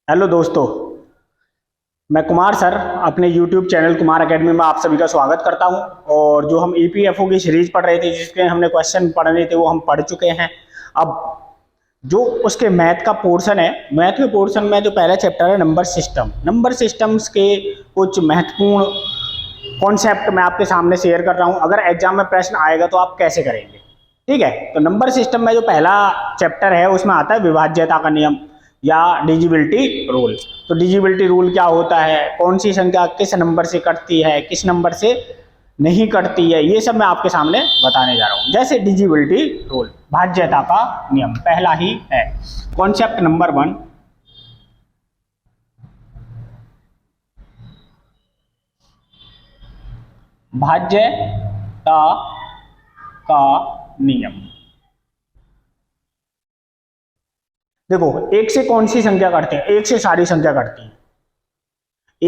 Hello दोस्तों, मैं Kumar sir अपने YouTube चैनल कुमार एकेडमी में आप सभी का स्वागत करता हूं। और जो हम EPFO की सीरीज पढ़ रहे थे, जिसके हमने क्वेश्चन पढ़ने थे, वो हम पढ़ चुके हैं। अब जो उसके मैथ का पोर्शन है, मैथ के पोर्शन में जो पहला चैप्टर है नंबर सिस्टम्स के कुछ महत्वपूर्ण कॉन्सेप्ट मैं आपके सामने शेयर कर रहा हूँ। अगर एग्जाम में प्रश्न आएगा तो आप कैसे करेंगे, ठीक है। तो नंबर सिस्टम में जो पहला चैप्टर है उसमें आता है विभाज्यता का नियम या डिजिबिलिटी रूल। तो डिजिबिलिटी रूल क्या होता है, कौन सी संख्या किस नंबर से कटती है, किस नंबर से नहीं कटती है, ये सब मैं आपके सामने बताने जा रहा हूं। जैसे डिजिबिलिटी रूल, भाज्यता का नियम पहला ही है। कॉन्सेप्ट नंबर 1, भाज्यता का नियम। देखो, एक से कौन सी संख्या कटती है? एक से सारी संख्या कटती है।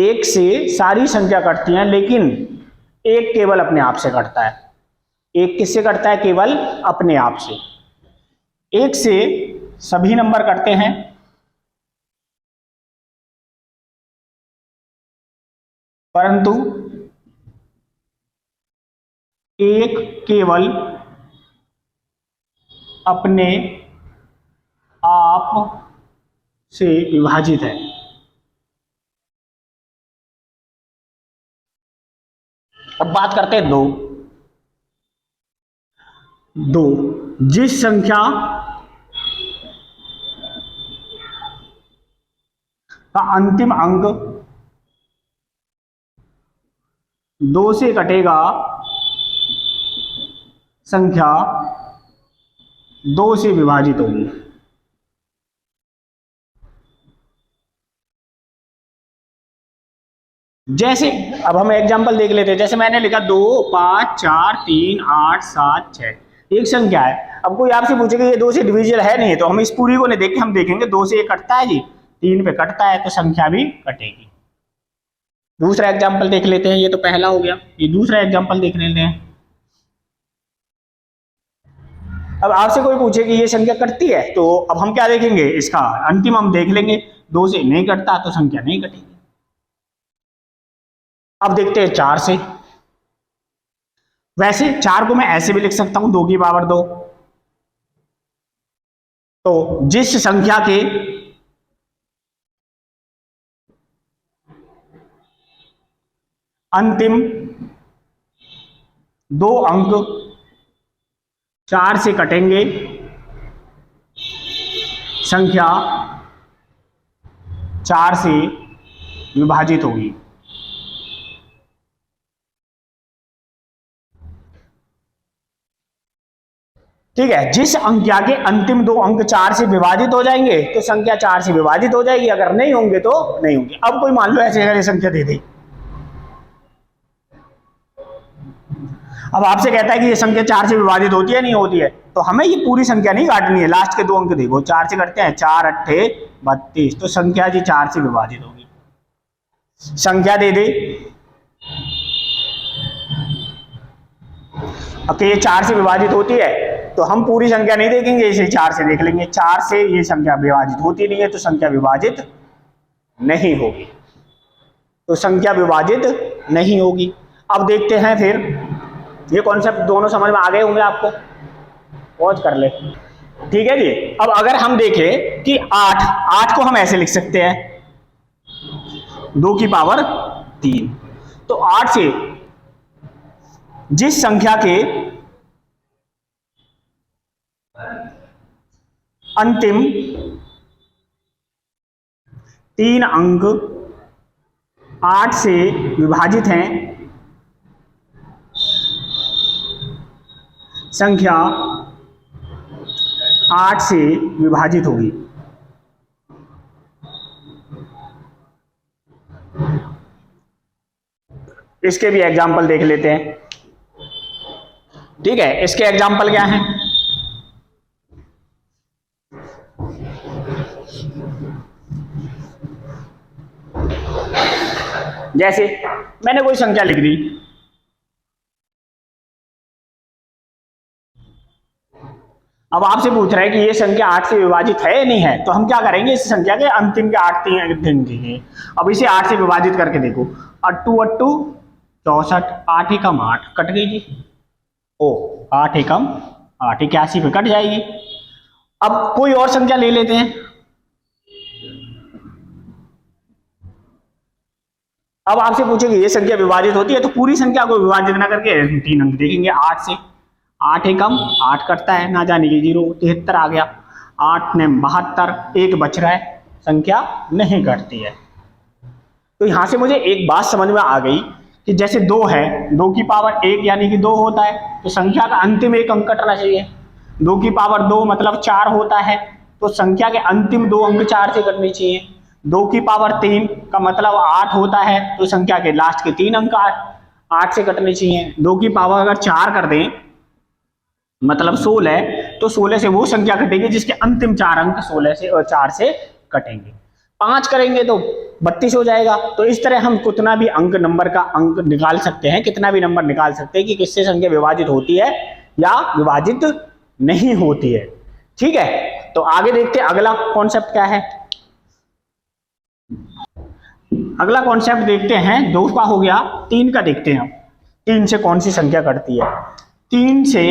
एक से सारी संख्या कटती हैं, लेकिन एक केवल अपने आप से कटता है। एक किससे कटता है? केवल अपने आप से। एक से सभी नंबर कटते हैं, परंतु एक केवल अपने आप से विभाजित है। अब बात करते हैं दो। जिस संख्या का अंतिम अंक 2 से कटेगा, संख्या 2 से विभाजित होगी। जैसे अब हम एग्जांपल देख लेते हैं। जैसे मैंने लिखा 2, 5, 4, 3, 8, 7, 6 एक संख्या है। अब कोई आपसे पूछेगा ये 2 से डिविजिबल है नहीं है, तो हम इस पूरी को नहीं देख के हम देखेंगे 2 से ये कटता है जी, 3 पे कटता है, तो संख्या भी कटेगी। दूसरा एग्जाम्पल देख लेते हैं। ये तो पहला हो गया, ये दूसरा एग्जाम्पल देख लेते हैं। अब आपसे कोई पूछे कि ये संख्या कटती है, तो अब हम क्या देखेंगे? इसका अंतिम हम देख लेंगे। 2 से नहीं कटता तो संख्या नहीं कटेगी। अब देखते हैं 4 से। वैसे 4 को मैं ऐसे भी लिख सकता हूं, 2 की पावर 2। तो जिस संख्या के अंतिम 2 अंक 4 से कटेंगे, संख्या 4 से विभाजित होगी। ठीक है, जिस संख्या के अंतिम 2 अंक 4 से विभाजित हो जाएंगे तो संख्या 4 से विभाजित हो जाएगी, अगर नहीं होंगे तो नहीं होंगे। अब कोई मान लो ऐसे अगर संख्या दे दे, अब आपसे कहता है कि ये संख्या 4 से विभाजित होती है नहीं होती है, तो हमें ये पूरी संख्या नहीं काटनी है, लास्ट के 2 अंक देखो 4 से कटते हैं, 4 अट्ठे 32, तो संख्या जी 4 से विभाजित होगी। संख्या दे दे, अब ये 4 से विभाजित होती है तो हम पूरी संख्या नहीं देखेंगे, इसे 4 से देख लेंगे। 4 से ये संख्या विभाजित होती नहीं है, तो संख्या विभाजित नहीं होगी, तो संख्या विभाजित नहीं होगी। अब देखते हैं फिर, ये कॉन्सेप्ट दोनों समझ में आ गए होंगे आपको, पॉज कर ले, ठीक है जी। अब अगर हम देखें कि 8 को हम ऐसे लिख सकते हैं, 2 की पावर 3। तो 8 से जिस संख्या के अंतिम 3 अंक 8 से विभाजित हैं, संख्या 8 से विभाजित होगी। इसके भी एग्जाम्पल देख लेते हैं, ठीक है। इसके एग्जाम्पल क्या हैं? जैसे मैंने कोई संख्या लिख दी, अब आपसे पूछ रहा है कि ये संख्या 8 से विभाजित है या नहीं है, तो हम क्या करेंगे, इस संख्या के अंतिम के 8 दिन देंगे। अब इसे 8 से विभाजित करके देखो, 8 8 64, 8 एकम 8 कट गई जी। ओ 8 एकम 8 81 पे कट जाएगी। अब कोई और संख्या ले लेते हैं। अब आपसे पूछेंगे ये संख्या विभाजित होती है, तो पूरी संख्या को विभाजित ना करके 3 अंक देखेंगे 8 से। 8 एकम 8 कटता है, ना जाने की 0, 73 आ गया। 8 ने 72, 1 बच रहा है, संख्या नहीं कटती है। तो यहां से मुझे एक बात समझ में आ गई कि जैसे 2 है, 2 की पावर 1 यानी कि 2 होता है, तो संख्या का अंतिम एक अंक कटना चाहिए। 2 की पावर 2 मतलब 4 होता है, तो संख्या के अंतिम 2 अंक 4 से कटने चाहिए। 2 की पावर 3 का मतलब 8 होता है, तो संख्या के लास्ट के 3 अंक 8 से कटने चाहिए। 2 की पावर अगर 4 कर दें मतलब 16, तो 16 से वो संख्या कटेगी जिसके अंतिम 4 अंक 16 से और 4 से कटेंगे। 5 करेंगे तो 32 हो जाएगा। तो इस तरह हम कितना भी अंक नंबर का अंक निकाल सकते हैं, कितना भी नंबर निकाल सकते हैं कि किससे संख्या विभाजित होती है या विभाजित नहीं होती है। ठीक है, तो आगे देखते हैं अगला कॉन्सेप्ट क्या है। अगला कॉन्सेप्ट देखते हैं, 2 का हो गया, 3 का देखते हैं। 3 से कौन सी संख्या कटती है। 3 से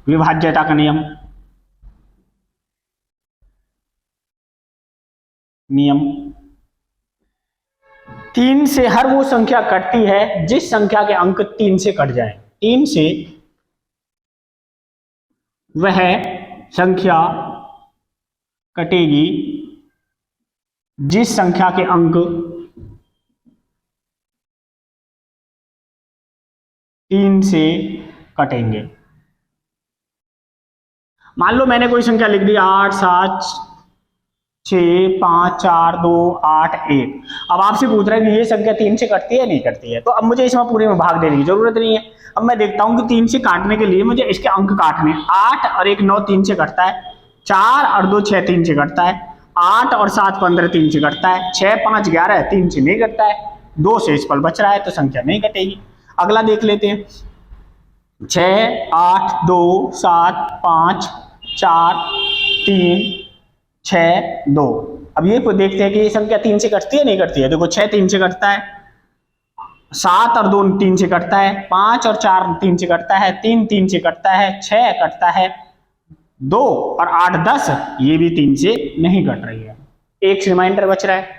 विभाज्यता का नियम, नियम 3 से हर वो संख्या कटती है जिस संख्या के अंक 3 से कट जाए। 3 से वह संख्या कटेगी जिस संख्या के अंक 3 से कटेंगे। मान लो मैंने कोई संख्या लिख दी 8 7 6 5 4 2 8 1। अब आपसे पूछ रहा है कि ये संख्या 3 से कटती है नहीं कटती है, तो अब मुझे इसमें पूरे में भाग देने की जरूरत नहीं है। अब मैं देखता हूं कि 3 से काटने के लिए मुझे इसके अंक काटने। 8 और 1 9 3 से कटता है, 4 और 2 6 3 से कटता है, 8 और 7 15 3 से कटता है, 6 5 11 3 से नहीं कटता है, 2 से इस पर बच रहा है, तो संख्या नहीं कटेगी। अगला देख लेते हैं, 6 8 2 7 5 4 3 6 2। अब ये देखते हैं कि ये संख्या 3 से कटती है नहीं कटती है। देखो 6 3 से कटता है, 7 और 2 3 से कटता है, 5 और 4 3 से कटता है, 3 3 से कटता है, 6 कटता है, 2 और 8 10 ये भी 3 से नहीं कट रही है, एक रिमाइंडर बच रहा है।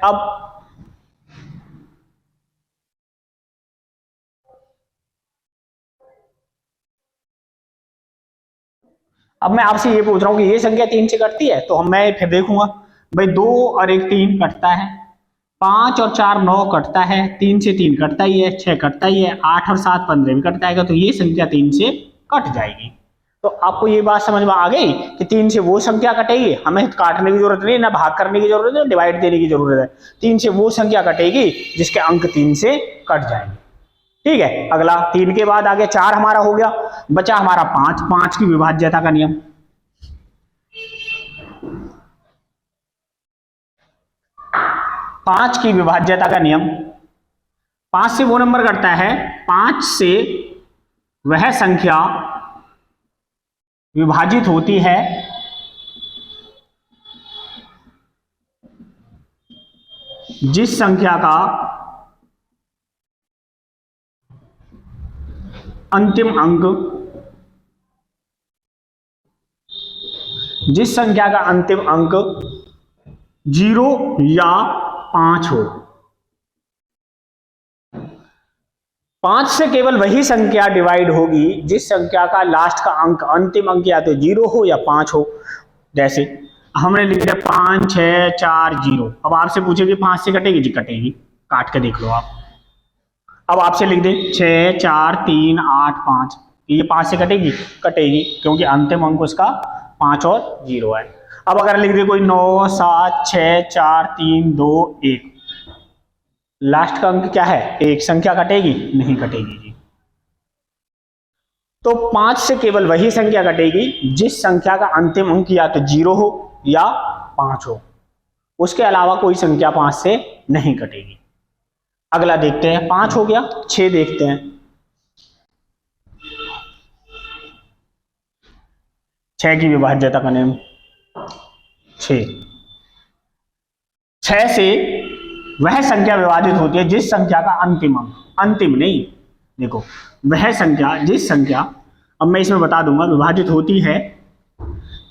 अब मैं आपसे ये पूछ रहा हूं कि ये संख्या 3 से कटती है, तो मैं फिर देखूंगा भाई 2 और 1 3 कटता है, 5 और 4 9 कटता है, 3 से 3 कटता ही है, 6 कटता ही है, 8 और 7 15 भी कटता है, तो ये संख्या 3 से कट जाएगी। तो आपको ये बात समझ में आ गई कि 3 से वो संख्या कटेगी, हमें काटने की जरूरत नहीं, ना भाग करने की जरूरत है, डिवाइड देने की जरूरत है। 3 से वो संख्या कटेगी जिसके अंक 3 से कट जाएंगे। ठीक है, अगला 3 के बाद आगे 4 हमारा हो गया, बचा हमारा 5। 5 की विभाज्यता का नियम, 5 की विभाज्यता का नियम, 5 से वो नंबर कटता है, 5 से वह संख्या विभाजित होती है जिस संख्या का अंतिम अंक, जिस संख्या का अंतिम अंक 0 या 5 हो। 5 से केवल वही संख्या डिवाइड होगी जिस संख्या का लास्ट का अंक, अंतिम अंक या तो 0 हो या 5 हो। जैसे हमने लिख दिया 5 6 4 0। अब आपसे पूछेगी 5 से कटेगी जी, कटेगी, काट के देख लो आप। अब आपसे लिख दे 6 4 3 8 5, ये 5 से कटेगी, कटेगी, क्योंकि अंतिम अंक उसका 5 और 0 है। अब अगर लिख दे कोई 9 7 6 4 3 2 1, लास्ट का अंक क्या है, एक, संख्या कटेगी नहीं कटेगी जी। तो 5 से केवल वही संख्या कटेगी जिस संख्या का अंतिम अंक या तो 0 हो या 5 हो, उसके अलावा कोई संख्या 5 से नहीं कटेगी। अगला देखते हैं, 5 हो गया, 6 देखते हैं। 6 की विभाज्यता का नियम। 6 से वह संख्या विभाजित होती है जिस संख्या का अंतिम अंक, अंतिम नहीं, देखो वह संख्या, जिस संख्या, अब मैं इसमें बता दूंगा, विभाजित होती है।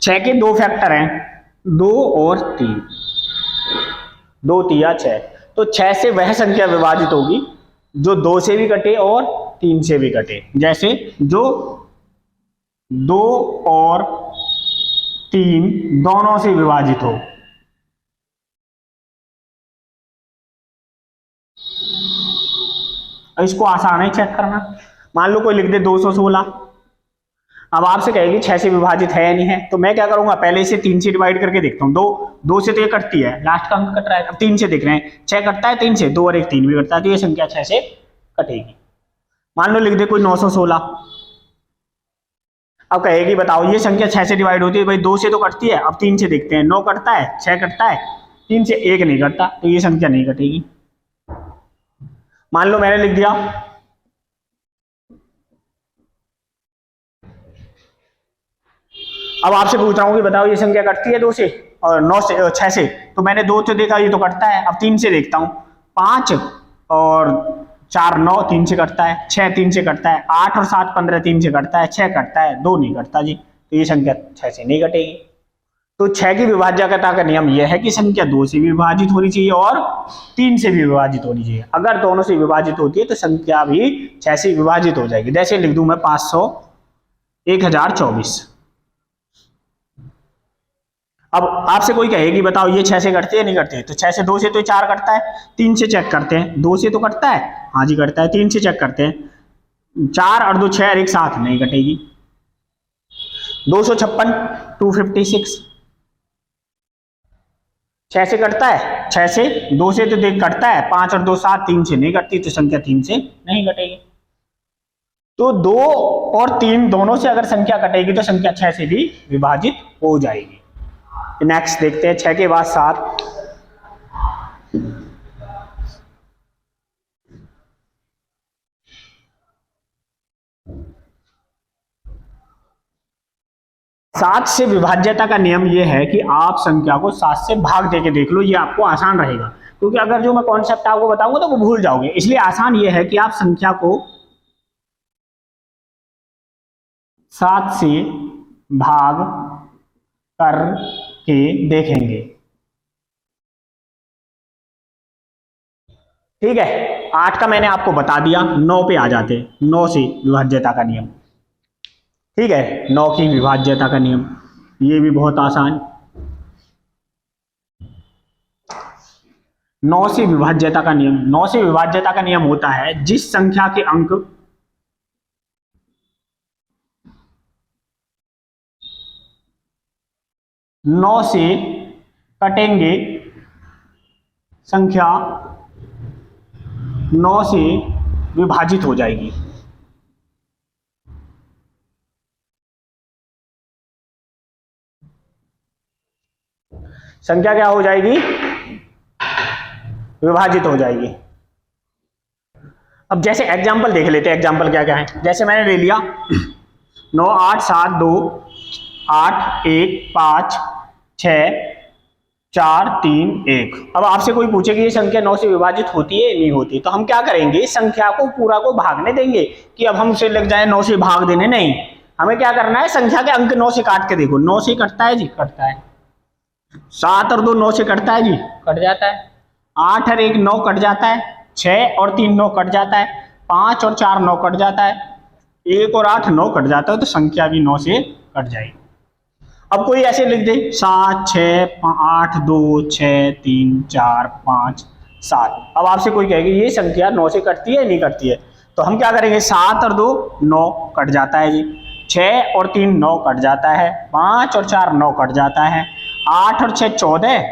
6 के 2 फैक्टर हैं, 2 और 3, 2 तिया 6, तो 6 से वह संख्या विभाजित होगी जो 2 से भी कटे और 3 से भी कटे। जैसे जो 2 और 3 दोनों से विभाजित हो। इसको आसान है चेक करना। मान लो कोई लिख दे 216, अब आपसे कहेगी 6 से विभाजित है या नहीं है, तो मैं क्या करूंगा, पहले इसे 3 से डिवाइड करके देखता हूँ। 2 से तो ये कटती है, लास्ट का अंक कट रहा है, अब 3 से देख रहे हैं, 6 कटता है 3 से, 2 और 1 3 भी कटता है, तो ये संख्या 6 से कटेगी। मान लो लिख दे कोई 916, अब कहेगी बताओ ये संख्या 6 से डिवाइड होती है, भाई 2 से तो कटती है, अब 3 से देखते हैं, 9 कटता है, 6 कटता है, 3 से 1 नहीं कटता, तो ये संख्या नहीं कटेगी। मान लो मैंने लिख दिया अब आपसे पूछ रहा हूं कि बताओ ये संख्या कटती है 2 से और 9 से 6 से, तो मैंने 2 से देखा ये तो कटता है, अब 3 से देखता हूं, 5 और 4 9 3 से कटता है, 6 3 से कटता है, 8 और 7 15 3 से कटता है, 6 कटता है, 2 नहीं कटता जी, तो ये संख्या 6 से नहीं कटेगी। तो 6 की विभाज्यता का नियम यह है कि संख्या 2 से भी विभाजित होनी चाहिए और 3 से भी विभाजित होनी चाहिए। अगर दोनों से विभाजित होती है तो संख्या भी 6 से विभाजित हो जाएगी। जैसे लिख दूं मैं 500 1024। अब आपसे कोई कहेगी बताओ ये 6 से कटती है नहीं कटती है, तो 6 से 2 से तो 4 कटता है, 3 से चेक करते हैं, 2 से तो कटता है, हाँ जी कटता है, 3 से चेक करते हैं, 4 और 2 6 और एक साथ नहीं कटेगी। 256 256 6 से कटता है, 6 से 2 से तो देख कटता है, 5 और 2 7, 3 से नहीं कटती, तो संख्या 3 से नहीं कटेगी। तो 2 और 3 दोनों से अगर संख्या कटेगी तो संख्या 6 से भी विभाजित हो जाएगी। नेक्स्ट देखते हैं 6 के बाद 7। सात से विभाज्यता का नियम यह है कि आप संख्या को 7 से भाग देके देख लो, ये आपको आसान रहेगा, क्योंकि अगर जो मैं कॉन्सेप्ट आपको बताऊंगा तो वो भूल जाओगे, इसलिए आसान ये है कि आप संख्या को 7 से भाग करके देखेंगे। ठीक है, 8 का मैंने आपको बता दिया, 9 पे आ जाते, 9 से विभाज्यता का नियम। ठीक है, 9 की विभाज्यता का नियम, ये भी बहुत आसान। 9 से विभाज्यता का नियम, 9 से विभाज्यता का नियम होता है जिस संख्या के अंक नौ से कटेंगे, संख्या 9 से विभाजित हो जाएगी। संख्या क्या हो जाएगी, विभाजित हो जाएगी। अब जैसे एग्जांपल देख लेते हैं, एग्जांपल क्या क्या है। जैसे मैंने ले लिया 9 8 7 2 8 1 5 6 4 3 1। अब आपसे कोई पूछे कि ये संख्या 9 से विभाजित होती है नहीं होती, तो हम क्या करेंगे, इस संख्या को पूरा को भागने देंगे कि अब हमसे लग जाए 9 से भाग देने, नहीं, हमें क्या करना है, संख्या के अंक 9 से काट के देखो। 9 से कटता है जी, कटता है। 7 और 2 9 से कटता है जी, कट जाता है। 8 और 1 9 कट जाता है। 6 और 3 9 कट जाता है। 5 और 4 9 कट जाता है। 1 और 8 9 कट जाता है, तो संख्या भी 9 से कट जाएगी। अब कोई ऐसे लिख दे 7 6 8 2 6 3 4 5 7। अब आपसे कोई कहेगी ये संख्या 9 से कटती है नहीं कटती है, तो हम क्या करेंगे, 7 और 2 9 कट जाता है जी, 6 और 3 9 कट जाता है, 5 और 4 9 कट जाता है, 8 और 6 14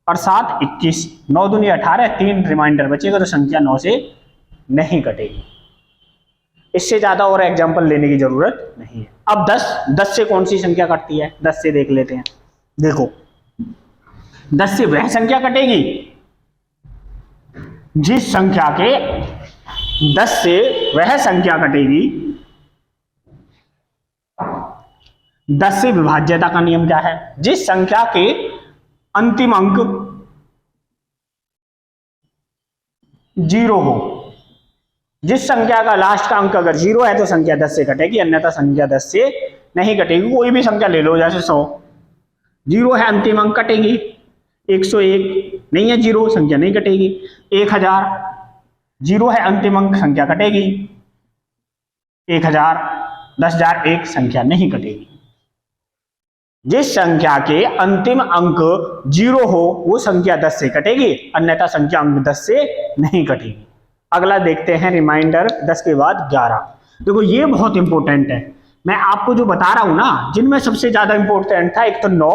और 7 21, 9 दूनी 18, 3 रिमाइंडर बचेगा, तो संख्या 9 से नहीं कटेगी। इससे ज्यादा और एग्जाम्पल लेने की जरूरत नहीं है। अब 10 से कौन सी संख्या कटती है, 10 से देख लेते हैं। देखो 10 से वह संख्या कटेगी जिस संख्या के 10 से वह संख्या कटेगी 10 से विभाज्यता का नियम क्या है? जिस संख्या के अंतिम अंक 0 हो, जिस संख्या का लास्ट का अंक अगर 0 है तो संख्या 10 से कटेगी, अन्यथा संख्या 10 से नहीं कटेगी। कोई भी संख्या ले लो, जैसे 100, 0 है अंतिम अंक, कटेगी। 101 नहीं है 0, संख्या नहीं कटेगी। 1000 0 है अंतिम अंक, संख्या कटेगी। 1000, 10,000 1, संख्या नहीं कटेगी। जिस संख्या के अंतिम अंक 0 हो वो संख्या 10 से कटेगी, अन्यथा संख्या अंक 10 से नहीं कटेगी। अगला देखते हैं रिमाइंडर 10 के बाद 11। देखो ये बहुत इंपॉर्टेंट है। मैं आपको जो बता रहा हूं ना, जिनमें सबसे ज्यादा इंपॉर्टेंट था, एक तो 9,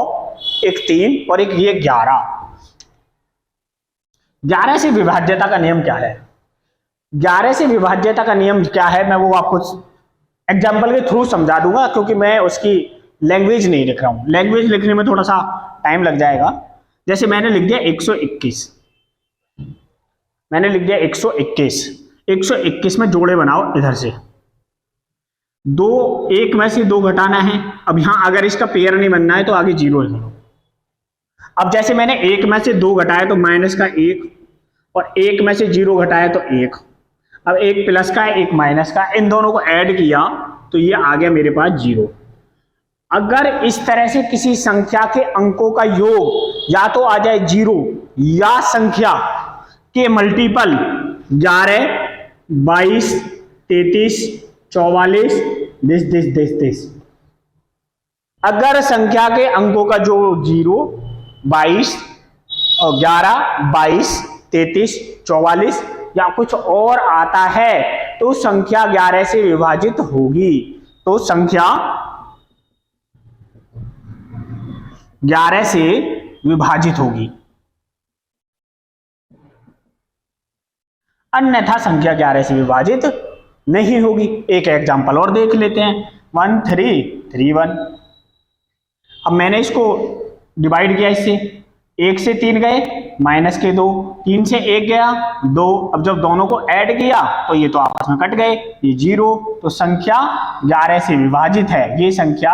एक 3 और एक ये 11। 11 से विभाज्यता का नियम क्या है? 11 से विभाज्यता का नियम क्या है मैं वो आपको एग्जाम्पल के थ्रू समझा दूंगा, क्योंकि मैं उसकी लैंग्वेज नहीं लिख रहा हूं। लैंग्वेज लिखने में थोड़ा सा टाइम लग जाएगा। जैसे मैंने लिख दिया 121, मैंने लिख दिया 121। 121 में जोड़े बनाओ इधर से, 2 1 में से 2 घटाना है। अब यहां अगर इसका पेयर नहीं बनना है तो आगे 0 लिख लो। अब जैसे मैंने 1 में से 2 घटाया तो माइनस का 1, और 1 में से 0 घटाया तो 1। अब एक प्लस का है, एक माइनस का, इन दोनों को ऐड किया तो ये आ गया मेरे पास 0। अगर इस तरह से किसी संख्या के अंकों का योग या तो आ जाए 0 या संख्या के मल्टीपल 11, 22, 33, 44, 10, अगर संख्या के अंकों का जो 0, 22 और 11, 22, 33, 44 या कुछ और आता है तो संख्या 11 से विभाजित होगी। तो संख्या 11 से विभाजित होगी, अन्यथा संख्या 11 से विभाजित नहीं होगी। एक एग्जांपल और देख लेते हैं, 1331। अब मैंने इसको डिवाइड किया इससे, 1 से 3 गए, माइनस के 2, 3 से 1 गया 2। अब जब दोनों को ऐड किया तो ये तो आपस में कट गए, ये 0। तो संख्या 11 से विभाजित है, ये संख्या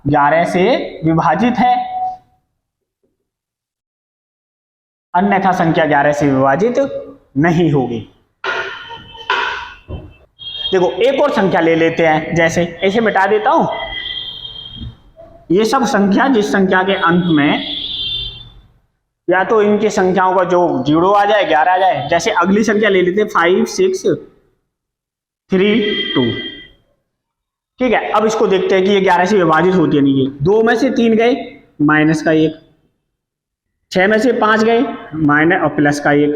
11 से विभाजित है, अन्यथा संख्या 11 से विभाजित नहीं होगी। देखो एक और संख्या ले लेते हैं, जैसे ऐसे मिटा देता हूं। ये सब संख्या जिस संख्या के अंत में या तो इनकी संख्याओं का जो 0 आ जाए, 11 आ जाए। जैसे अगली संख्या ले लेते हैं 5, 6, 3, 2। ठीक है, अब इसको देखते हैं कि ये 11 से विभाजित होती है नहीं। 2 में से 3 गए, माइनस का 1, 6 में से 5 गए, माइनस और प्लस का 1।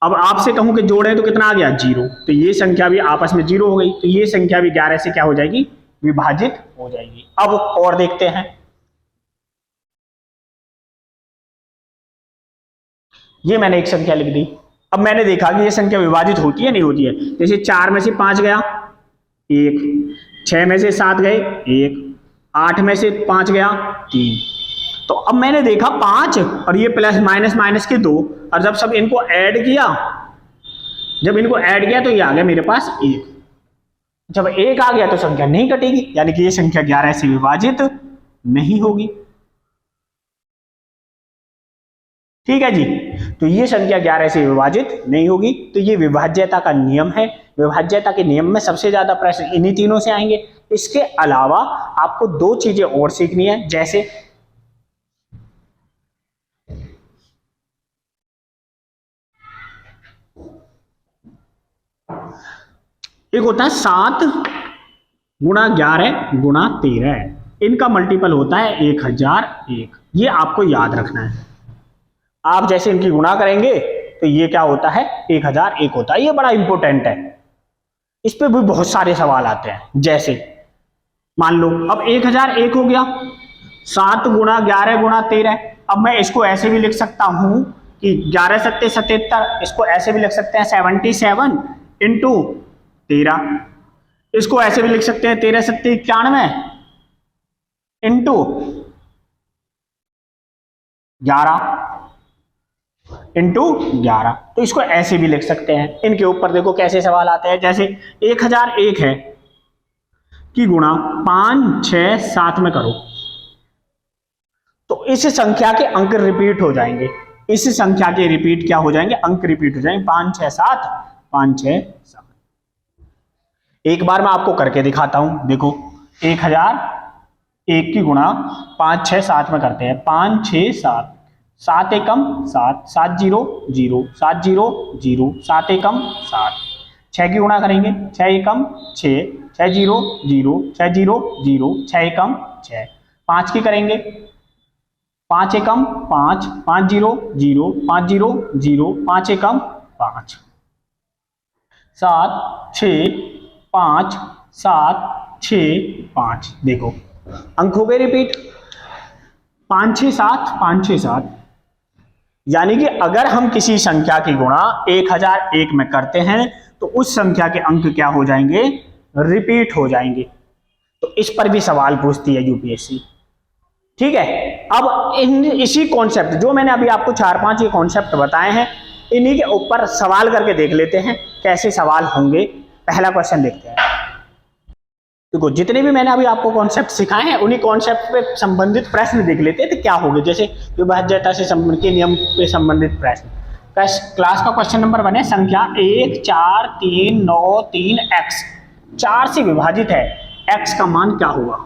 अब आपसे कहूं कि जोड़े तो कितना आ गया 0, तो ये संख्या भी आपस में 0 हो गई, तो ये संख्या भी 11 से क्या हो जाएगी, विभाजित हो जाएगी। अब और देखते हैं, ये मैंने एक संख्या लिख दी। अब मैंने देखा कि ये संख्या विभाजित होती है नहीं होती है। जैसे 4 में से 5 गया 1, 6 में से 7 गए 1, 8 में से 5 गया 3। तो अब मैंने देखा 5 और ये प्लस माइनस माइनस के 2, और जब सब इनको ऐड किया, जब इनको ऐड किया तो ये आ गया मेरे पास 1। जब 1 आ गया तो संख्या नहीं कटेगी, यानी कि ये संख्या 11 से विभाजित नहीं होगी। ठीक है जी, तो ये संख्या 11 से विभाजित नहीं होगी। तो ये विभाज्यता का नियम है। विभाज्यता के नियम में सबसे ज्यादा प्रश्न इन्हीं तीनों से आएंगे। इसके अलावा आपको 2 चीजें और सीखनी है, जैसे एक होता है 7 गुणा 11 गुणा 13, इनका मल्टीपल होता है 1001। ये आपको याद रखना है। आप जैसे इनकी गुणा करेंगे तो ये क्या होता है, 1001 होता है। ये बड़ा इंपॉर्टेंट है, इस पे भी बहुत सारे सवाल आते हैं। जैसे मान लो अब 1001 हो गया, 7 गुणा 11 गुणा 13। अब मैं इसको ऐसे भी लिख सकता हूं कि 11 सत्ते 77, इसको ऐसे भी लिख सकते हैं 77 इंटू 13। इसको ऐसे भी लिख सकते हैं 13 सत्ते 91 इंटू 11 इंटू 11। तो इसको ऐसे भी लिख सकते हैं। इनके ऊपर देखो कैसे सवाल आते हैं। जैसे 1001 है की गुणा 5, 6, 7 में करो तो इस संख्या के अंक रिपीट हो जाएंगे। इस संख्या के रिपीट क्या हो जाएंगे, अंक रिपीट हो जाएंगे। 5, 6, 7, 5, 6, 7। एक बार मैं आपको करके दिखाता हूं, देखो 1001 की गुणा 5, 6, 7 में करते हैं। 5, 6, 7, 7 एकम 7, 7 0 0, 7 0 0, 7 एकम 7। 6 की गुणा करेंगे, 6 एकम 6, 6 0 0, 6 0 0, 6 एकम 6। 5 की करेंगे, 5 एकम 5, 5 0 0, 5 0 0, 5 एकम 5। 7 6 5 7 6 5, देखो अंक हो गए रिपीट। 5 6 7, 5 6 7। यानी कि अगर हम किसी संख्या की गुणा 1001 में करते हैं तो उस संख्या के अंक क्या हो जाएंगे, रिपीट हो जाएंगे। तो इस पर भी सवाल पूछती है यूपीएससी। ठीक है, अब इसी कॉन्सेप्ट जो मैंने अभी आपको 4-5 ये कॉन्सेप्ट बताए हैं, इन्हीं के ऊपर सवाल करके देख लेते हैं कैसे सवाल होंगे। पहला क्वेश्चन देखते हैं। देखो जितने भी मैंने अभी आपको कॉन्सेप्ट सिखाए हैं उन्हीं कॉन्सेप्ट पे संबंधित प्रश्न देख लेते हैं तो क्या होंगे। जैसे विभाज्यता से संबंधित के नियम पे संबंधित प्रश्न। क्लास का क्वेश्चन नंबर 1 है, संख्या 1 4 3 9 3 x 4 से विभाजित है, x का मान क्या होगा।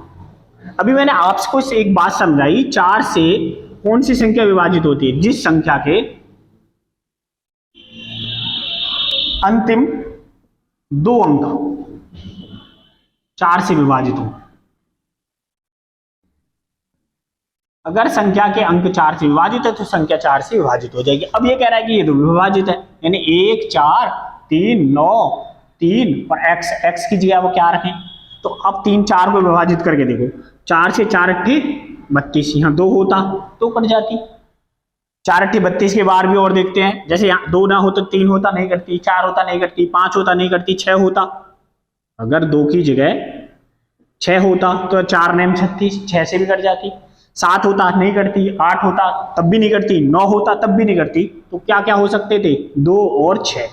अभी मैंने आपको एक बात समझाई, 4 से कौन सी संख्या विभाजित होती है, जिस संख्या के अंतिम 2 अंक 4 से विभाजित हो। अगर संख्या के अंक 4 से विभाजित है तो संख्या 4 से विभाजित हो जाएगी। अब ये कह रहा है कि ये तो विभाजित है, यानी 1 4 3 9 3 और x की जगह वो क्या रखें, तो अब 3 4 को विभाजित करके देखो। 4 से 4 अट्ठी 32, यहाँ 2 होता तो कट जाती। 4 अट्ठी 32 के बार भी और देखते हैं, जैसे यहाँ 2 ना हो तो 3 होता नहीं कटती, 4 होता नहीं कटती, 5 होता नहीं कटती, 6 होता। अगर 2 की जगह 6 होता तो 4 नेम 36, 6 से भी कट जाती। 7 होता नहीं कटती, 8 होता तब भी नहीं कटती, 9 होता तब भी नहीं कटती। तो क्या क्या हो सकते थे, 2 और 6।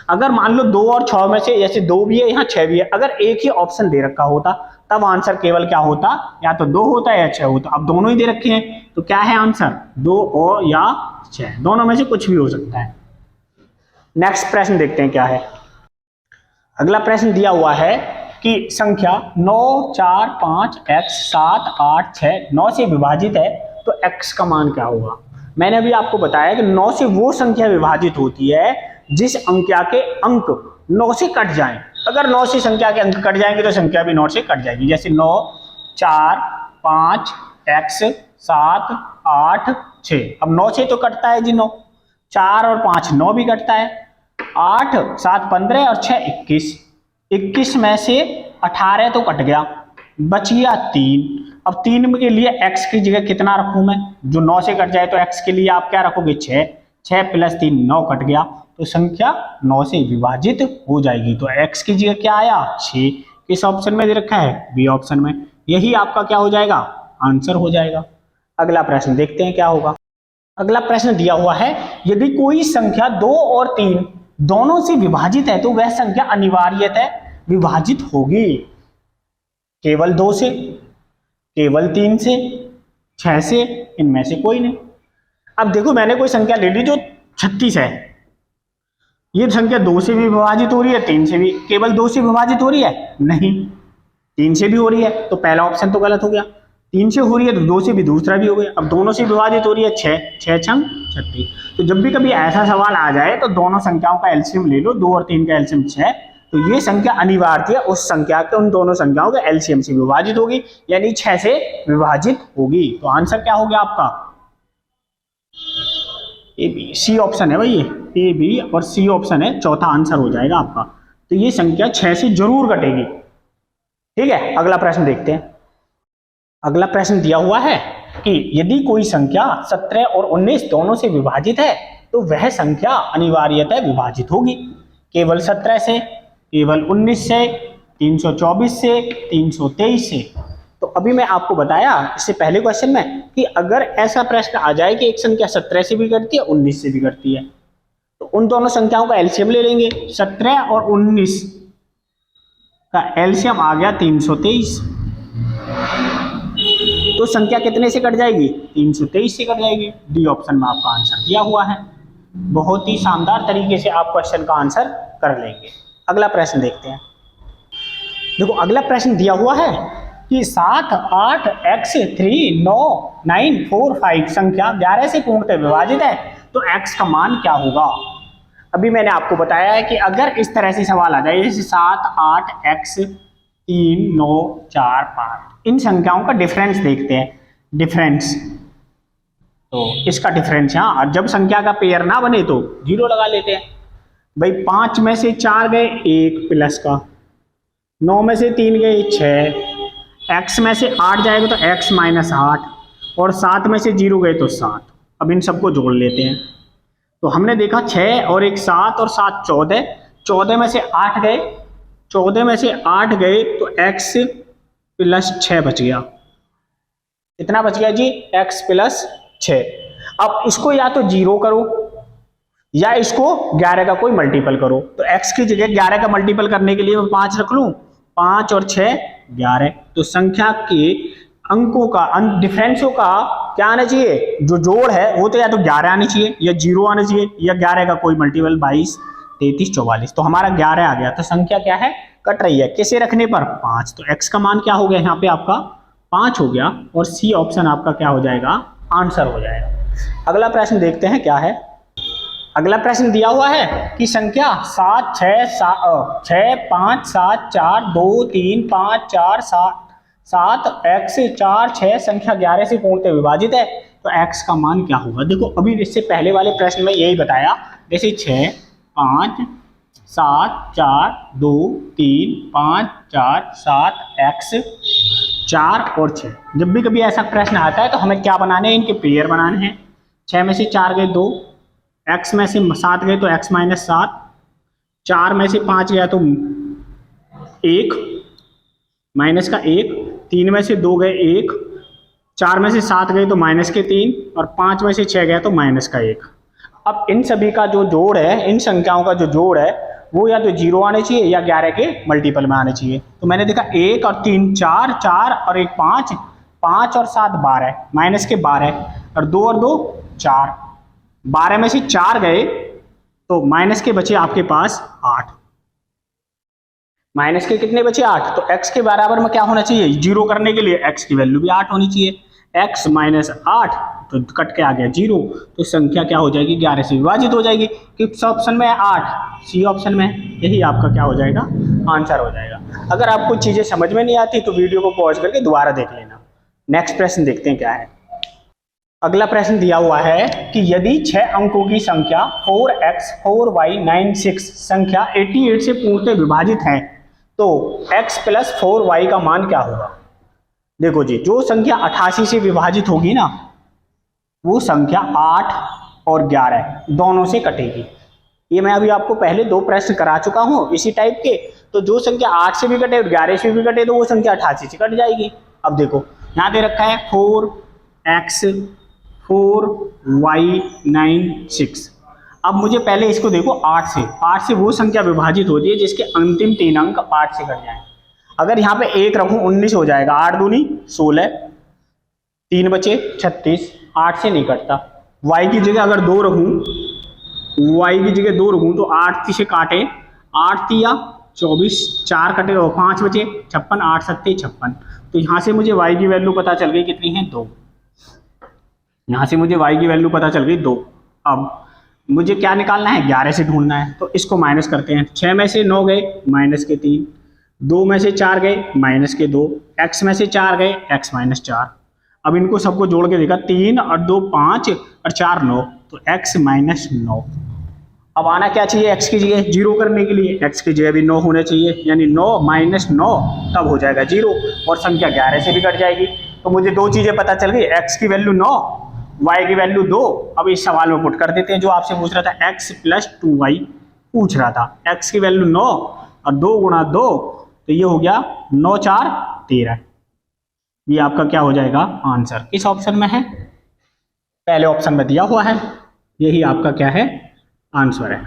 अगर मान लो 2 और 6 में से जैसे 2 भी है यहाँ 6 भी है, अगर एक ही ऑप्शन दे रखा होता तब आंसर केवल क्या होता, या तो 2 होता या 6 होता। अब दोनों ही दे रखे हैं तो क्या है आंसर, 2 और या 6, दोनों में से कुछ भी हो सकता है। नेक्स्ट प्रश्न देखते हैं क्या है। अगला प्रश्न दिया हुआ है कि संख्या 9 4 5 x 7 8 6 9 से विभाजित है तो x का मान क्या होगा। मैंने अभी आपको बताया कि 9 से वो संख्या विभाजित होती है जिस संख्या के अंक 9 से कट जाएं। अगर 9 से संख्या के अंक कट जाएंगे तो संख्या भी 9 से कट जाएगी। जैसे 9 4 5 x 7 8 6। अब 9 से तो कटता है जी 9, 4 और 5 9 भी कटता है, 8 7 15 और 6 21। 21 में से 18 तो कट गया, बच गया 3। अब 3 के लिए x की जगह कितना रखूं मैं, जो 9 से कट जाए तो x के लिए आप क्या रखोगे 6, 6 + 3 9 कट गया तो संख्या 9 से विभाजित हो जाएगी। तो x की जगह क्या आया 6, किस ऑप्शन में दे रखा है, बी ऑप्शन में। यही आपका क्या हो जाएगा, आंसर हो जाएगा। अगला प्रश्न देखते हैं क्या होगा। अगला प्रश्न दिया हुआ है, यदि कोई संख्या 2 और 3 दोनों से विभाजित है तो वह संख्या अनिवार्यतः विभाजित होगी केवल 2 से, केवल 3 से, 6 से, इनमें से कोई नहीं। अब देखो मैंने कोई संख्या ले ली जो 36 है, ये संख्या 2 से भी विभाजित हो रही है, 3 से भी, केवल 2 से विभाजित हो रही है नहीं, 3 से भी हो रही है तो पहला ऑप्शन तो गलत हो गया। 3 से हो रही है तो 2 से भी दूसरा भी हो गया। अब दोनों से विभाजित हो रही है 6, 6 छंग 36। तो जब भी कभी ऐसा सवाल आ जाए तो दोनों संख्याओं का एलसीएम ले लो, 2 और 3 का एलसीएम 6, तो ये संख्या अनिवार्य उस संख्या के उन दोनों संख्याओं के एलसीएम से विभाजित होगी, यानी 6 से विभाजित होगी। तो आंसर क्या हो गया आपका, ए बी, सी ऑप्शन है भाई, ये ए बी और सी ऑप्शन है, चौथा आंसर हो जाएगा आपका। तो ये संख्या 6 से जरूर घटेगी। ठीक है, अगला प्रश्न देखते हैं। अगला प्रश्न दिया हुआ है कि यदि कोई संख्या 17 और 19 दोनों से विभाजित है तो वह संख्या अनिवार्यतः विभाजित होगी केवल 17 से, केवल 19 से, 324 से, 323 से। तो अभी मैं आपको बताया इससे पहले क्वेश्चन में कि अगर ऐसा प्रश्न आ जाए कि एक संख्या 17 से भी करती है 19 से भी करती है तो उन दोनों संख्याओं का एलसीएम ले लेंगे। 17 और 19 का एलसीएम आ गया 323। तो संख्या कितने से कट जाएगी? 323 से कट जाएगी। डी ऑप्शन में आपका आंसर दिया हुआ है। बहुत ही शानदार तरीके से आप क्वेश्चन का आंसर कर लेंगे। अगला प्रश्न देखते हैं। देखो अगला प्रश्न दिया हुआ है कि 7, 8, x 3, 9, 9, 4, 5 संख्या 11 से पूर्णतः विभाजित है तो x का मान क्या होगा? अभी मैंने आपको बताया है कि अगर इस तरह से सवाल आ जाए जैसे 7, 8, x 3, 9, 4, 5, इन संख्याओं का डिफरेंस देखते हैं। डिफरेंस तो इसका डिफरेंस यहाँ, और जब संख्या का पेयर ना बने तो 0 लगा लेते हैं। भाई 5 में से 4 गए 1 प्लस का, 9 में से 3 गए 6, x में से 8 जाएगा तो x माइनस 8, और 7 में से 0 गए तो 7। अब इन सबको जोड़ लेते हैं। तो हमने देखा 6 और 1 7 और 7 14, 14 में से 8 गए, 14 में से 8 गए तो x प्लस 6 बच गया। कितना बच गया जी? x plus 6। अब इसको या तो 0 करो या इसको 11 का कोई मल्टीपल करो। तो x की जगह 11 का मल्टीपल करने के लिए मैं 5 रख लूं, 5 और 6 11। तो संख्या के अंकों का डिफरेंसों का क्या आना चाहिए? जो जोड़ है वो तो या तो 11 आना चाहिए या 0 आना चाहिए या 11 का कोई मल्टीपल 22, 33, 44। तो हमारा 11 आ गया। तो संख्या क्या है? कट रही है। किसे रखने पर? 5। तो x का मान क्या हो गया यहाँ पे आपका? 5 हो गया, और सी ऑप्शन आपका क्या हो जाएगा? आंसर हो जाएगा। अगला प्रश्न देखते हैं क्या है। अगला प्रश्न दिया हुआ है कि संख्या 7, 6, 5, 7, 4, 2, 3, 5, 4, 7 x 4, 6 संख्या 11 से पूर्णतः विभाजित है तो x का मान क्या होगा? देखो अभी इससे पहले वाले प्रश्न में यही बताया, जैसे 6, 5, 7, 4, 2, 3, 5, 4, 7 x 4 और 6। जब भी कभी ऐसा प्रश्न आता है तो हमें क्या बनाने हैं? इनके पेयर बनाने हैं। 6 में से 4 गए 2, x में से 7 गए तो x माइनस 7, 4 में से 5 गया तो 1 माइनस का 1, 3 में से 2 गए 1, 4 में से 7 गए तो माइनस के 3, और 5 में से 6 गया तो माइनस का 1। अब इन सभी का जो जोड़ है, इन संख्याओं का जो जोड़ है वो या तो 0 आने चाहिए या 11 के मल्टीपल में आने चाहिए। तो मैंने देखा 1 और 3 4, 4 और 1 5, 5 और 7 12, माइनस के 12, और 2 और 2 4, 12 में से 4 गए तो माइनस के बचे आपके पास 8। माइनस के कितने बचे? 8। तो x के बराबर में क्या होना चाहिए? 0 करने के लिए x की वैल्यू भी 8 होनी चाहिए। x माइनस 8 तो कट के आ गया 0। तो संख्या क्या हो जाएगी? 11 से विभाजित हो जाएगी। किस ऑप्शन में है? 8, सी ऑप्शन में। यही आपका क्या हो जाएगा? आंसर हो जाएगा। अगर आपको चीजें समझ में नहीं आती तो वीडियो को पॉज करके दोबारा देख लेना। नेक्स्ट प्रश्न देखते हैं क्या है। अगला प्रश्न दिया हुआ है कि यदि 6 अंकों की संख्या 4x 4y 96 संख्या 88 से पूर्णतः विभाजित है तो x प्लस 4y का मान क्या होगा? देखो जी, जो संख्या 88 से विभाजित होगी ना वो संख्या 8 और 11 दोनों से कटेगी। ये मैं अभी आपको पहले 2 प्रश्न करा चुका हूं इसी टाइप के। तो जो संख्या 8 से भी कटे और 11 से भी कटे तो वो संख्या 88 से कट जाएगी। अब देखो यहाँ दे रखा है 4x 4y 96। अब मुझे पहले इसको देखो 8 से वो संख्या विभाजित होती है जिसके अंतिम 3 अंक 8 से कट जाएं। अगर यहाँ पे 1 रखूं 19 हो जाएगा, 8 दूनी 16, 3 बचे 36, 8 से नहीं कटता। y की जगह अगर 2 रखूं, y की जगह 2 रखूं तो 8 से काटे, 8 तिया 24, 4 कटे और 5 बचे 56, 8 सत्ते 56। तो यहाँ से मुझे y की वैल्यू पता चल गई कितनी है? 2। यहाँ से मुझे y की वैल्यू पता चल गई 2। अब मुझे क्या निकालना है? 11 से ढूंढना है। तो इसको माइनस करते हैं। 6 में से 9 गए माइनस के 3, 2 में से 4 गए माइनस के 2, x में से 4 गए x माइनस 4। अब इनको सबको जोड़ के देखा 3 और 2 5 और 4 9, तो x माइनस 9। अब आना क्या चाहिए? x की जगह 0 करने के लिए x की जगह भी 9 होना चाहिए, यानी 9 माइनस 9 तब हो जाएगा 0 और संख्या 11 से भी कट जाएगी। तो मुझे 2 चीजें पता चल गई, x की वैल्यू 9, y की वैल्यू 2। अब इस सवाल में पुट कर देते हैं जो आपसे पूछ रहा था, x प्लस 2y पूछ रहा था। x की वैल्यू 9 और 2 गुणा 2 तो ये हो गया 9 4 13। ये आपका क्या हो जाएगा? आंसर। किस ऑप्शन में है? पहले ऑप्शन में दिया हुआ है। यही आपका क्या है? आंसर है।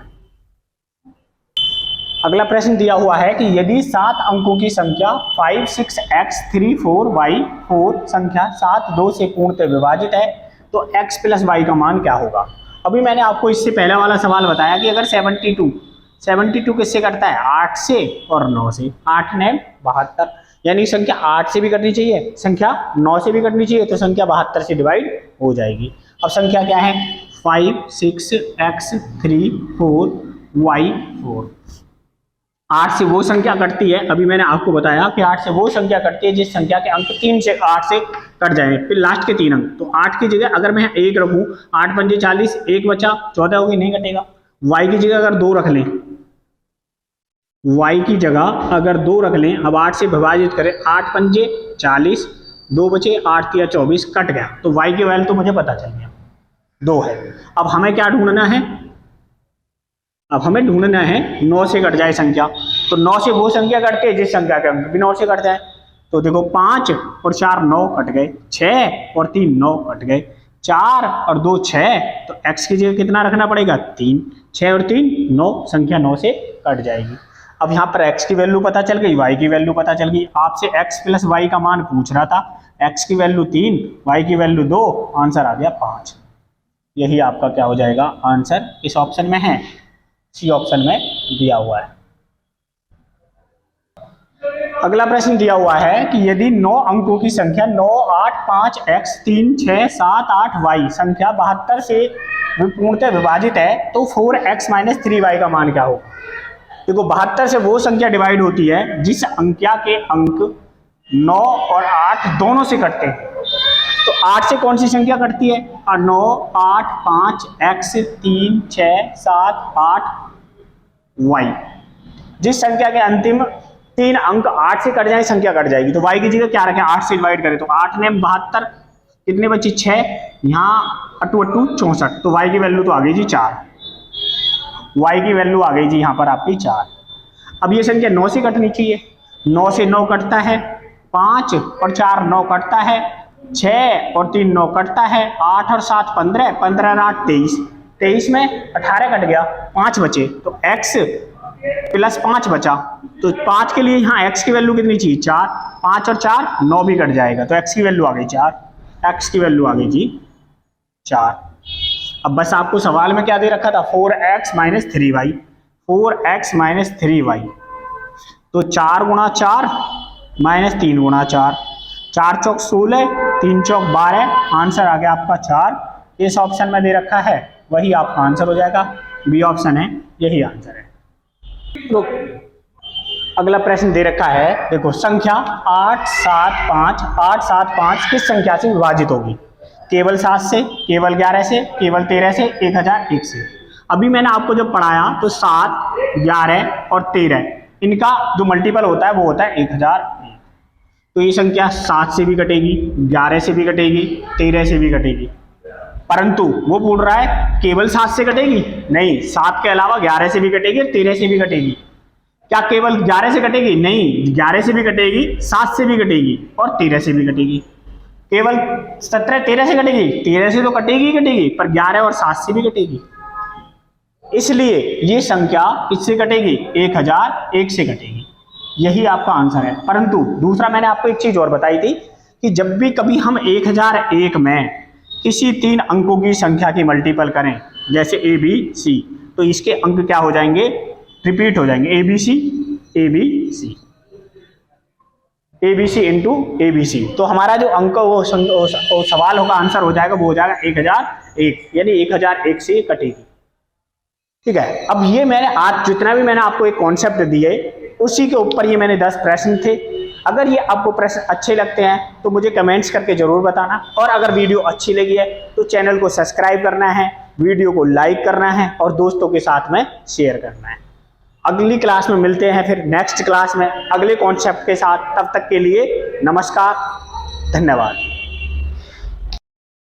अगला प्रश्न दिया हुआ है कि यदि 7 अंकों की संख्या 5, 6, x, 3, 4, y, 4 संख्या 7, 2 से पूर्णतः विभाजित है तो x प्लस y का मान क्या होगा। अभी मैंने आपको इससे पहले वाला सवाल बताया कि अगर 72 किससे कटता है, 8 से और 9 से, 8 ने 72, यानी संख्या 8 से भी कटनी चाहिए, संख्या 9 से भी कटनी चाहिए, तो संख्या 72 से डिवाइड हो जाएगी। अब संख्या क्या है, 5, 6, x, 3, 4, y, 4। 8 से वो संख्या कटती है, अभी मैंने आपको बताया कि 8 से वो संख्या कटती है जिस संख्या के अंक 3 से 8 से कट जाए, फिर लास्ट के 3 अंक। तो 8 की जगह अगर मैं 1 रखूं, 8 पंजे 40, 1 बचा 14 होगी, नहीं कटेगा। y की जगह अगर 2 रख लें, y की जगह अगर 2 रख लें, अब 8 से विभाजित करें, 8 पंजे 40, 2 बचे, 8 या 24, कट गया, तो y की वैल्यू तो मुझे पता चल गया 2 है। अब हमें क्या ढूंढना है, अब हमें ढूंढना है 9 से कट जाए संख्या, तो 9 से वो संख्या कटती है जिस संख्या के अंक भी 9 से कट जाए। तो देखो 5 और 4 9 कट गए, 6 और 3 9 कट गए, 4 और 2 6, तो x की जगह कितना रखना पड़ेगा, 3, 6 और 3 9, संख्या 9 से कट जाएगी। अब यहाँ पर x की वैल्यू पता चल गई, y की वैल्यू पता चल गई। आपसे x प्लस y का मान पूछ रहा था, x की वैल्यू 3, y की वैल्यू 2, आंसर आ गया 5। यही आपका क्या हो जाएगा, आंसर इस ऑप्शन में है, सी ऑप्शन में दिया हुआ है। अगला प्रश्न दिया हुआ है कि यदि 9 अंकों की संख्या 9, 8, 5, x, 3, 6, 7, 8, y संख्या 72 से पूर्णतः विभाजित है तो 4x - 3y का मान क्या होगा। देखो 72 से वो संख्या डिवाइड होती है जिस संख्या के अंक 9 और 8 दोनों से कटते हैं। तो 8 से कौन सी संख्या कटती है, 9, 8, 5, x, 3, 6, 7, 8, y। जिस संख्या के अंतिम 3 अंक 8 से कट जाए, संख्या कट जाएगी। तो y की जगह क्या रखें, 8 से डिवाइड करें, तो 8 ने 72, कितने बचे 6, यहाँ 8 8 64, तो y की वैल्यू तो आ गई जी 4, y की वैल्यू आ गई जी यहाँ पर आपकी 4। अब ये संख्या 9 से कटनी चाहिए, 9 से 9 कटता है, 5 और 4 9 कटता है, 6 और 3 9 कटता है, 8 और 7 15, 15 और 8 23, 23 में 18 कट गया, 5 बचे, तो x प्लस 5 बचा, तो 5 के लिए यहाँ x की वैल्यू कितनी चाहिए, 4, 5 और 4 9 भी कट जाएगा, तो x की वैल्यू आ गई 4, x की वैल्यू आ गई जी 4। अब बस आपको सवाल में क्या दे रखा था, 4x - 3y, 4x - 3y, तो 4 गुणा 4 माइनस 3 गुणा 4, 4 चौक 16, 3 चौक 12, आंसर आ गया आपका 4। इस ऑप्शन में दे रखा है वही आपका आंसर हो जाएगा, बी ऑप्शन है, यही आंसर है। तो अगला प्रश्न दे रखा है, देखो संख्या 8 7 5, 8 7 5 किस संख्या से विभाजित होगी, केवल 7 से, केवल 11 से, केवल 13 से, 1001 से। अभी मैंने आपको जब पढ़ाया तो 7, 11 और 13 इनका जो मल्टीपल होता है वो होता है 1001। तो ये संख्या 7 से भी कटेगी, 11 से भी कटेगी, 13 से भी कटेगी, परंतु वो पूछ रहा है केवल 7 से कटेगी, नहीं, 7 के अलावा 11 से भी कटेगी, 13 से भी कटेगी। क्या केवल 11 से कटेगी, नहीं, 11 से भी कटेगी, 7 से भी कटेगी और 13 से भी कटेगी। केवल 17 13 से कटेगी, 13 से तो कटेगी कटेगी, पर 11 और 7 से भी कटेगी। इसलिए ये संख्या किससे कटेगी, 1001 से कटेगी, यही आपका आंसर है। परंतु दूसरा मैंने आपको एक चीज और बताई थी कि जब भी कभी हम 1001 में किसी 3 अंकों की संख्या की मल्टीपल करें, जैसे ए बी सी, तो इसके अंक क्या हो जाएंगे, रिपीट हो जाएंगे, A B C A B C A B C into A B C. तो हमारा जो अंक वो सवाल होगा, आंसर हो जाएगा, वो हो जाएगा 1001, यानी 1001 से कटेगी। ठीक है। अब ये मैंने आज जितना भी मैंने आपको एक कॉन्सेप्ट दिए, उसी के ऊपर ये मैंने 10 प्रश्न थे। अगर ये आपको प्रश्न अच्छे लगते हैं तो मुझे कमेंट्स करके जरूर बताना, और अगर वीडियो अच्छी लगी है तो चैनल को सब्सक्राइब करना है, वीडियो को लाइक करना है और दोस्तों के साथ में शेयर करना है। अगली क्लास में मिलते हैं फिर नेक्स्ट क्लास में अगले कॉन्सेप्ट के साथ। तब तक के लिए नमस्कार, धन्यवाद।